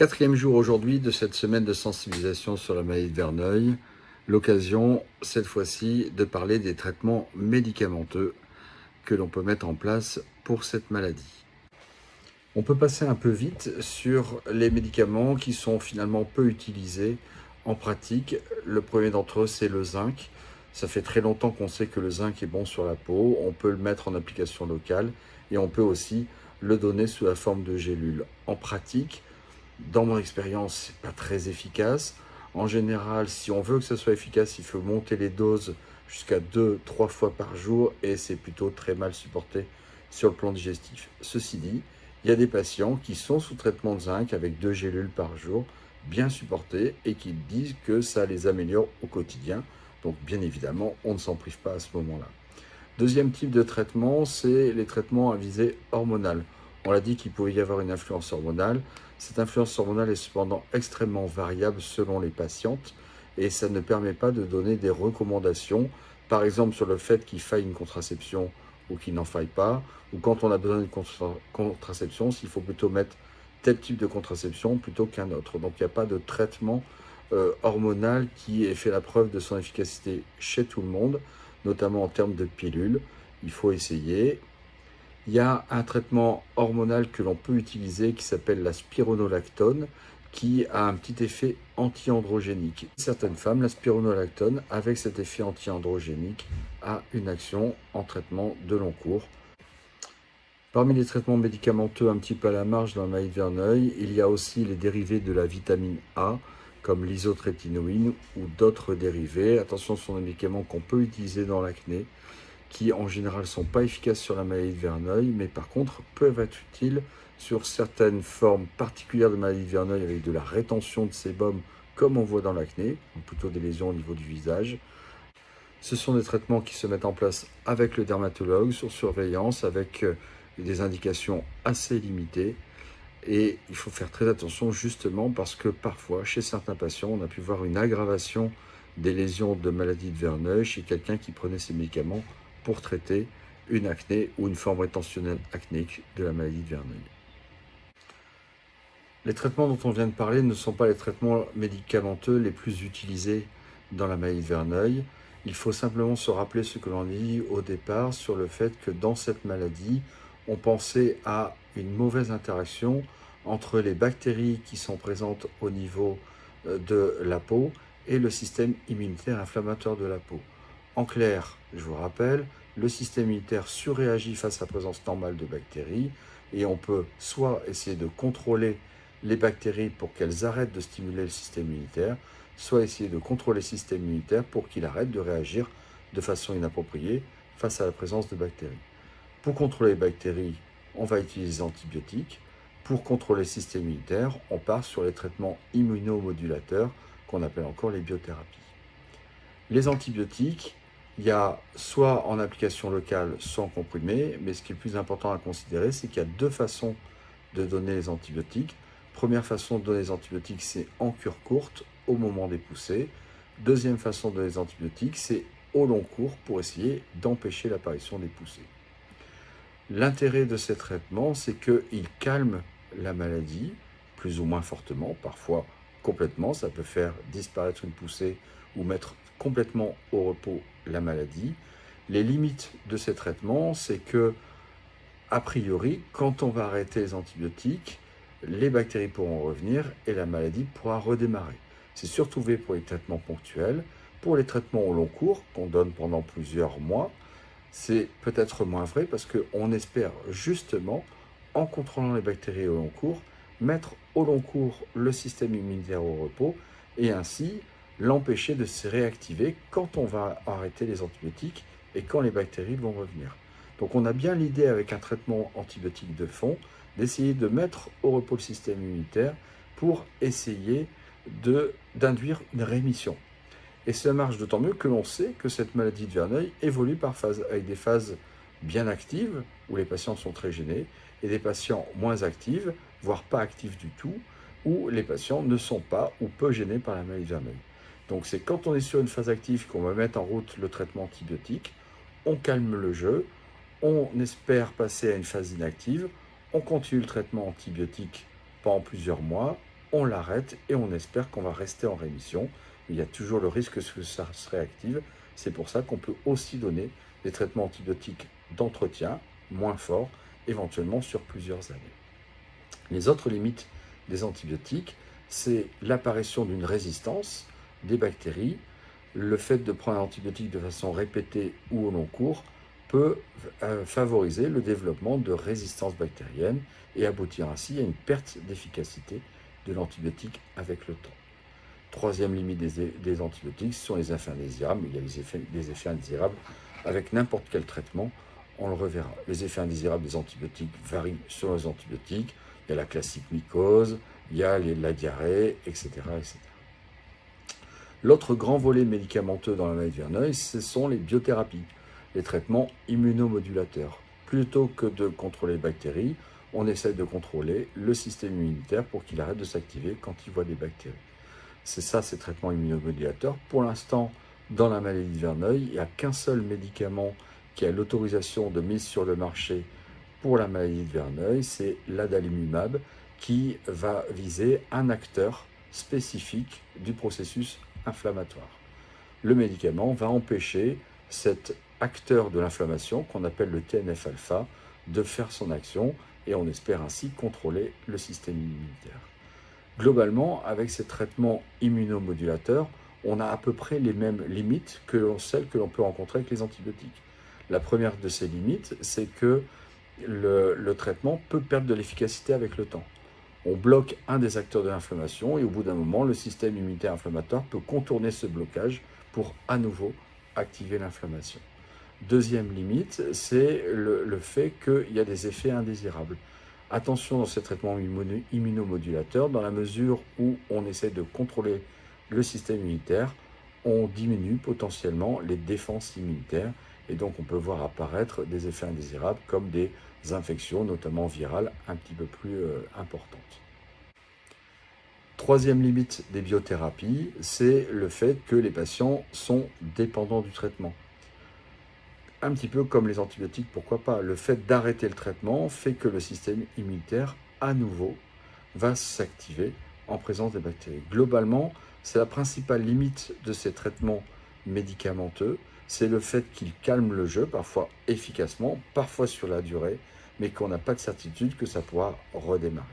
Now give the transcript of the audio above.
Quatrième jour aujourd'hui de cette semaine de sensibilisation sur la maladie de Verneuil. L'occasion, cette fois-ci, de parler des traitements médicamenteux que l'on peut mettre en place pour cette maladie. On peut passer un peu vite sur les médicaments qui sont finalement peu utilisés en pratique. Le premier d'entre eux, c'est le zinc. Ça fait très longtemps qu'on sait que le zinc est bon sur la peau. On peut le mettre en application locale et on peut aussi le donner sous la forme de gélules. En pratique, dans mon expérience, c'est pas très efficace. En général, si on veut que ça soit efficace, il faut monter les doses jusqu'à 2-3 fois par jour et c'est plutôt très mal supporté sur le plan digestif. Ceci dit, il y a des patients qui sont sous traitement de zinc avec 2 gélules par jour, bien supportées, et qui disent que ça les améliore au quotidien. Donc bien évidemment, on ne s'en prive pas à ce moment-là. Deuxième type de traitement, c'est les traitements à visée hormonale. On l'a dit qu'il pouvait y avoir une influence hormonale. Cette influence hormonale est cependant extrêmement variable selon les patientes et ça ne permet pas de donner des recommandations, par exemple sur le fait qu'il faille une contraception ou qu'il n'en faille pas, ou quand on a besoin d'une contraception, s'il faut plutôt mettre tel type de contraception plutôt qu'un autre. Donc il n'y a pas de traitement hormonal qui ait fait la preuve de son efficacité chez tout le monde, notamment en termes de pilules. Il faut essayer. Il y a un traitement hormonal que l'on peut utiliser qui s'appelle la spironolactone, qui a un petit effet anti-androgénique. Certaines femmes, la spironolactone, avec cet effet anti-androgénique, a une action en traitement de long cours. Parmi les traitements médicamenteux un petit peu à la marge dans la maladie de Verneuil, il y a aussi les dérivés de la vitamine A, comme l'isotrétinoïne ou d'autres dérivés. Attention, ce sont des médicaments qu'on peut utiliser dans l'acné, qui en général ne sont pas efficaces sur la maladie de Verneuil, mais par contre peuvent être utiles sur certaines formes particulières de maladie de Verneuil avec de la rétention de sébum, comme on voit dans l'acné, plutôt des lésions au niveau du visage. Ce sont des traitements qui se mettent en place avec le dermatologue, sur surveillance, avec des indications assez limitées. Et il faut faire très attention justement parce que parfois, chez certains patients, on a pu voir une aggravation des lésions de maladie de Verneuil chez quelqu'un qui prenait ces médicaments pour traiter une acné ou une forme rétentionnelle acnéique de la maladie de Verneuil. Les traitements dont on vient de parler ne sont pas les traitements médicamenteux les plus utilisés dans la maladie de Verneuil. Il faut simplement se rappeler ce que l'on dit au départ sur le fait que dans cette maladie, on pensait à une mauvaise interaction entre les bactéries qui sont présentes au niveau de la peau et le système immunitaire inflammatoire de la peau. En clair, je vous rappelle, le système immunitaire surréagit face à la présence normale de bactéries et on peut soit essayer de contrôler les bactéries pour qu'elles arrêtent de stimuler le système immunitaire, soit essayer de contrôler le système immunitaire pour qu'il arrête de réagir de façon inappropriée face à la présence de bactéries. Pour contrôler les bactéries, on va utiliser les antibiotiques. Pour contrôler le système immunitaire, on part sur les traitements immunomodulateurs qu'on appelle encore les biothérapies. Les antibiotiques, il y a soit en application locale, soit en comprimé, mais ce qui est le plus important à considérer, c'est qu'il y a deux façons de donner les antibiotiques. Première façon de donner les antibiotiques, c'est en cure courte, au moment des poussées. Deuxième façon de donner les antibiotiques, c'est au long cours pour essayer d'empêcher l'apparition des poussées. L'intérêt de ces traitements, c'est qu'ils calment la maladie, plus ou moins fortement, parfois complètement. Ça peut faire disparaître une poussée ou mettre complètement au repos la maladie. Les limites de ces traitements, c'est que, a priori, quand on va arrêter les antibiotiques, les bactéries pourront revenir et la maladie pourra redémarrer. C'est surtout vrai pour les traitements ponctuels. Pour les traitements au long cours, qu'on donne pendant plusieurs mois, c'est peut-être moins vrai parce qu'on espère justement, en contrôlant les bactéries au long cours, mettre au long cours le système immunitaire au repos et ainsi l'empêcher de se réactiver quand on va arrêter les antibiotiques et quand les bactéries vont revenir. Donc on a bien l'idée avec un traitement antibiotique de fond d'essayer de mettre au repos le système immunitaire pour essayer d'induire une rémission. Et cela marche d'autant mieux que l'on sait que cette maladie de Verneuil évolue par phase, avec des phases bien actives, où les patients sont très gênés, et des patients moins actives, voire pas actives du tout, où les patients ne sont pas ou peu gênés par la maladie de Verneuil. Donc c'est quand on est sur une phase active qu'on va mettre en route le traitement antibiotique, on calme le jeu, on espère passer à une phase inactive, on continue le traitement antibiotique pendant plusieurs mois, on l'arrête et on espère qu'on va rester en rémission. Il y a toujours le risque que ça se réactive. C'est pour ça qu'on peut aussi donner des traitements antibiotiques d'entretien moins forts, éventuellement sur plusieurs années. Les autres limites des antibiotiques, c'est l'apparition d'une résistance des bactéries. Le fait de prendre un antibiotique de façon répétée ou au long cours peut favoriser le développement de résistance bactérienne et aboutir ainsi à une perte d'efficacité de l'antibiotique avec le temps. Troisième limite des antibiotiques, ce sont les effets indésirables. Il y a des effets indésirables avec n'importe quel traitement, on le reverra. Les effets indésirables des antibiotiques varient selon les antibiotiques. Il y a la classique mycose, il y a la diarrhée, etc., etc. L'autre grand volet médicamenteux dans la maladie de Verneuil, ce sont les biothérapies, les traitements immunomodulateurs. Plutôt que de contrôler les bactéries, on essaie de contrôler le système immunitaire pour qu'il arrête de s'activer quand il voit des bactéries. C'est ça, ces traitements immunomodulateurs. Pour l'instant, dans la maladie de Verneuil, il n'y a qu'un seul médicament qui a l'autorisation de mise sur le marché pour la maladie de Verneuil, c'est l'adalimumab, qui va viser un acteur spécifique du processus inflammatoire. Le médicament va empêcher cet acteur de l'inflammation, qu'on appelle le TNF-alpha, de faire son action, et on espère ainsi contrôler le système immunitaire. Globalement, avec ces traitements immunomodulateurs, on a à peu près les mêmes limites que celles que l'on peut rencontrer avec les antibiotiques. La première de ces limites, c'est que le traitement peut perdre de l'efficacité avec le temps. On bloque un des acteurs de l'inflammation et au bout d'un moment, le système immunitaire inflammatoire peut contourner ce blocage pour à nouveau activer l'inflammation. Deuxième limite, c'est le fait qu'il y a des effets indésirables. Attention dans ces traitements immunomodulateurs, dans la mesure où on essaie de contrôler le système immunitaire, on diminue potentiellement les défenses immunitaires et donc on peut voir apparaître des effets indésirables comme des infections, notamment virales, un petit peu plus importantes. Troisième limite des biothérapies, c'est le fait que les patients sont dépendants du traitement. Un petit peu comme les antibiotiques, pourquoi pas. Le fait d'arrêter le traitement fait que le système immunitaire, à nouveau, va s'activer en présence des bactéries. Globalement, c'est la principale limite de ces traitements médicamenteux, c'est le fait qu'ils calment le jeu, parfois efficacement, parfois sur la durée, mais qu'on n'a pas de certitude que ça pourra redémarrer.